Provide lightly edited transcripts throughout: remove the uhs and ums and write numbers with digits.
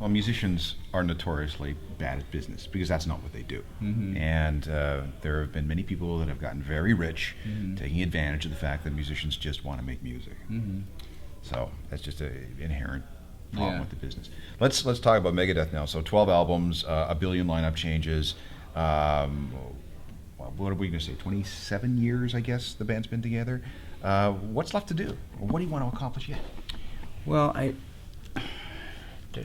well, musicians are notoriously bad at business because that's not what they do. Mm-hmm. And there have been many people that have gotten very rich Mm-hmm. taking advantage of the fact that musicians just want to make music. Mm-hmm. So that's just an inherent problem Yeah. with the business. Let's talk about Megadeth now. So 12 albums, a billion lineup changes. What are we going to say? 27 years, I guess, the band's been together. What's left to do? What do you want to accomplish yet? Well,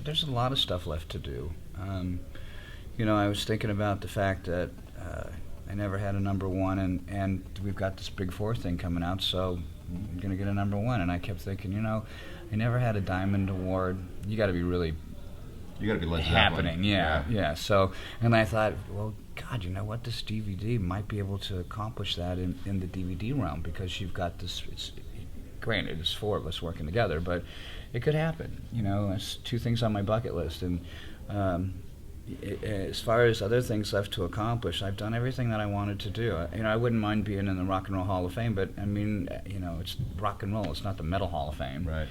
there's a lot of stuff left to do. I was thinking about the fact that I never had a number one, and we've got this Big Four thing coming out, so I'm going to get a number one. And I kept thinking, I never had a Diamond Award. You got to be really You got to be Led happening, Zeppelin. yeah. So, and I thought, well, God, you know what? This DVD might be able to accomplish that in the DVD realm, because you've got this. Granted, it's four of us working together, but it could happen. It's two things on my bucket list, and as far as other things left to accomplish, I've done everything that I wanted to do. I wouldn't mind being in the Rock and Roll Hall of Fame, but I mean, it's rock and roll. It's not the Metal Hall of Fame. Right.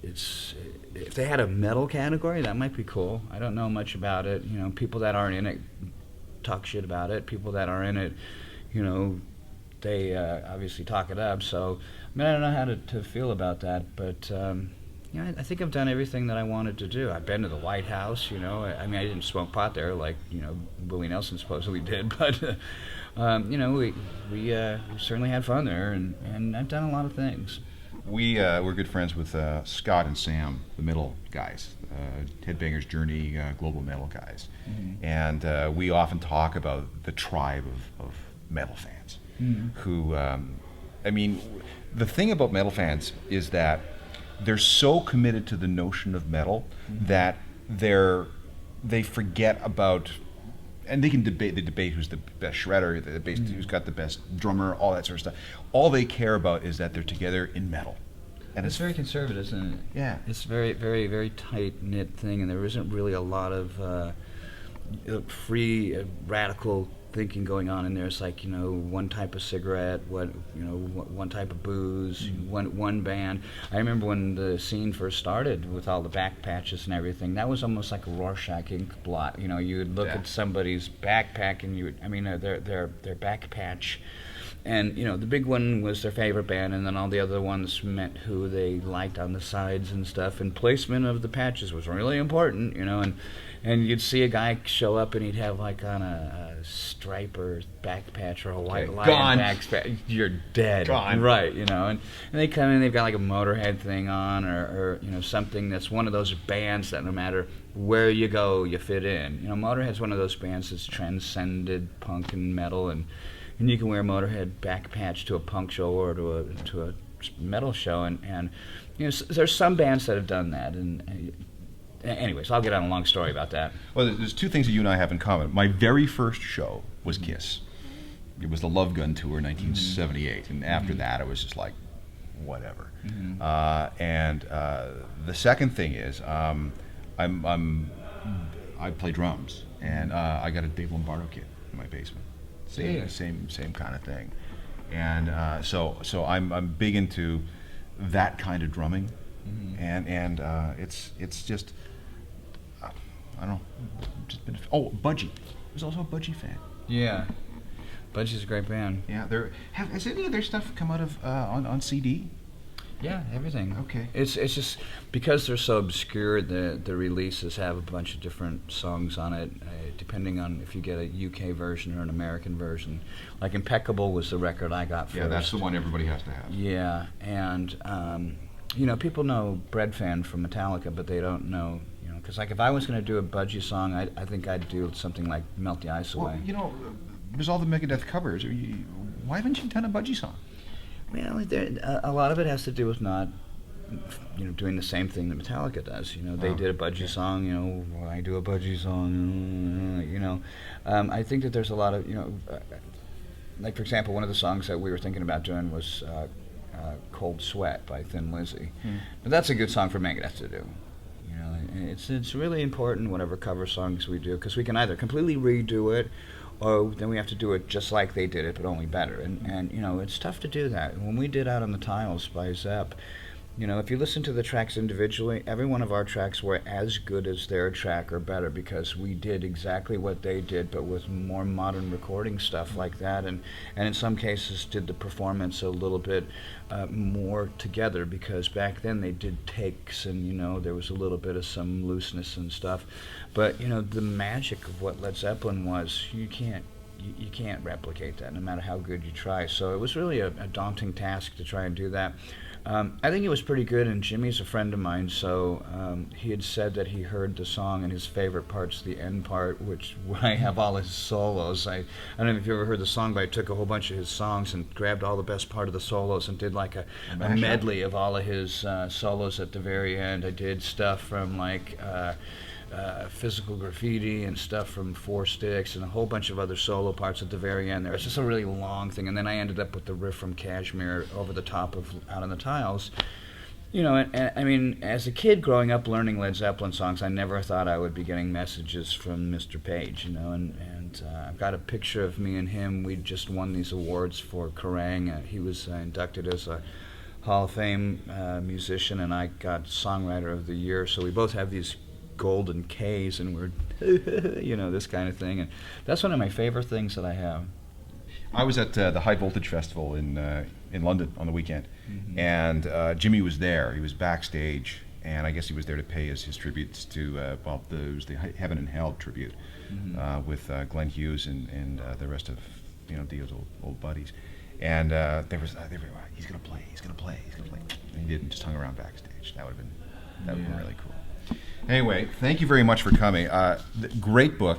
It's if they had a metal category, that might be cool. I don't know much about it. People that aren't in it talk shit about it. People that are in it, they obviously talk it up. So, I don't know how to feel about that, but I think I've done everything that I wanted to do. I've been to the White House. I didn't smoke pot there like Willie Nelson supposedly did, but we certainly had fun there, and I've done a lot of things. We're good friends with Scott and Sam, the metal guys, Headbangers Journey, global metal guys, Mm-hmm. and we often talk about the tribe of metal fans. Mm-hmm. Who, the thing about metal fans is that they're so committed to the notion of metal Mm-hmm. that they forget about, and they can debate who's the best shredder, the bass, Mm-hmm. who's got the best drummer, all that sort of stuff. All they care about is that they're together in metal. And It's very conservative, isn't it? Yeah. It's very, very, very tight-knit thing, and there isn't really a lot of free, radical thinking going on in there. It's like, one type of cigarette, one type of booze, one band. I remember when the scene first started with all the back patches and everything, that was almost like a Rorschach ink blot. You would look at somebody's backpack and their back patch. And, the big one was their favorite band, and then all the other ones meant who they liked on the sides and stuff. And placement of the patches was really important, and you'd see a guy show up and he'd have like on a stripe or back patch or a white lion back patch. You're dead. Gone. Right, and they come in, they've got like a Motorhead thing on or something that's one of those bands that no matter where you go, you fit in. Motorhead's one of those bands that's transcended punk and metal, and you can wear a Motorhead back patch to a punk show or to a metal show, and there's some bands that have done that, and anyways, I'll get on a long story about that. Well, there's two things that you and I have in common. My very first show was Kiss. It was the Love Gun Tour, 1978, and after that, it was just like, whatever. Mm-hmm. And the second thing is, I play drums, and I got a Dave Lombardo kit in my basement. Same kind of thing, and so I'm big into that kind of drumming, Mm-hmm. and it's just I don't know, just been Budgie. I was also a Budgie fan. Yeah, Budgie's a great band. Yeah, has any of their stuff come out of on CD? Yeah, everything. Okay. It's just because they're so obscure. The releases have a bunch of different songs on it, depending on if you get a UK version or an American version. Like Impeccable was the record I got first. Yeah, that's the one everybody has to have. Yeah, and people know Bread Fan from Metallica, but they don't know. Because like if I was going to do a Budgie song, I think I'd do something like Melt the Ice Away. Well, there's all the Megadeth covers. Why haven't you done a Budgie song? Well, a lot of it has to do with not, doing the same thing that Metallica does. They did a Budgie song. I do a Budgie song. I think that there's a lot of, like for example, one of the songs that we were thinking about doing was "Cold Sweat" by Thin Lizzy. But that's a good song for Megadeth to do. It's really important whatever cover songs we do, because we can either completely redo it, or then we have to do it just like they did it, but only better. And it's tough to do that. When we did Out on the Tiles by Zepp, You know, if you listen to the tracks individually, every one of our tracks were as good as their track or better because we did exactly what they did, but with more modern recording stuff like that, and in some cases did the performance a little bit more together because back then they did takes and, you know, there was a little bit of some looseness and stuff. But, you know, the magic of what Led Zeppelin was, you can't replicate that no matter how good you try. So it was really a daunting task to try and do that. I think it was pretty good, and Jimmy's a friend of mine, so he had said that he heard the song, and his favorite part's the end part, which where I have all his solos. I don't know if you ever heard the song, but I took a whole bunch of his songs and grabbed all the best part of the solos and did like a medley of all of his solos at the very end. I did stuff from like Physical Graffiti and stuff from Four Sticks and a whole bunch of other solo parts at the very end there. It's just a really long thing, and then I ended up with the riff from Kashmir over the top of Out on the Tiles. You know, and I mean, as a kid growing up learning Led Zeppelin songs, I never thought I would be getting messages from Mr. Page, you know, and I've got a picture of me and him. We just won these awards for Kerrang! He was inducted as a Hall of Fame musician, and I got Songwriter of the Year, so we both have these golden K's, and we're, you know, this kind of thing, and that's one of my favorite things that I have. I was at the High Voltage Festival in London on the weekend, and Jimmy was there. He was backstage, and I guess he was there to pay his tributes to it was the Heaven and Hell tribute with Glenn Hughes and the rest of, you know, Dio's old buddies. And they were he's gonna play, and he didn't, just hung around backstage. That would have been really cool. Anyway, thank you very much for coming. Great book.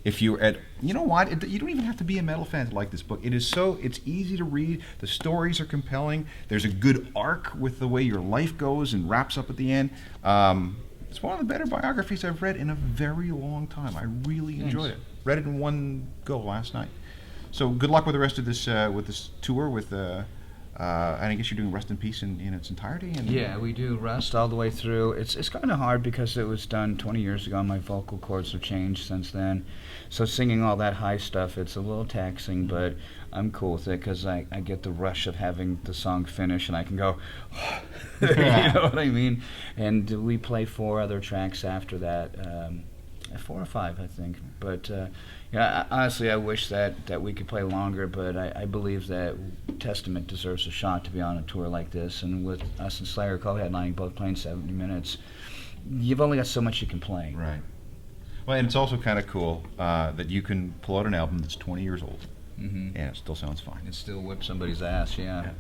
If you're at, you know what, you don't even have to be a metal fan to like this book. It's easy to read. The stories are compelling. There's a good arc with the way your life goes and wraps up at the end. It's one of the better biographies I've read in a very long time. I really enjoyed it. Read it in one go last night. So good luck with the rest of this tour with. And I guess you're doing Rust in Peace in its entirety? Yeah, we do Rust all the way through. It's kind of hard because it was done 20 years ago. My vocal cords have changed since then. So singing all that high stuff, it's a little taxing, but I'm cool with it because I get the rush of having the song finish and I can go, you know what I mean? And we play 4 other tracks after that. 4 or 5, I think. But yeah, honestly, I wish that we could play longer. But I believe that Testament deserves a shot to be on a tour like this. And with us and Slayer co-headlining, both playing 70 minutes, you've only got so much you can play. Right. Well, and it's also kind of cool that you can pull out an album that's 20 years old, and it still sounds fine. It still whips somebody's ass. Yeah.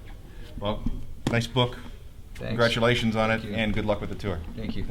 Well, nice book. Thanks. Congratulations on Thank it, you. and good luck with the tour. Thank you.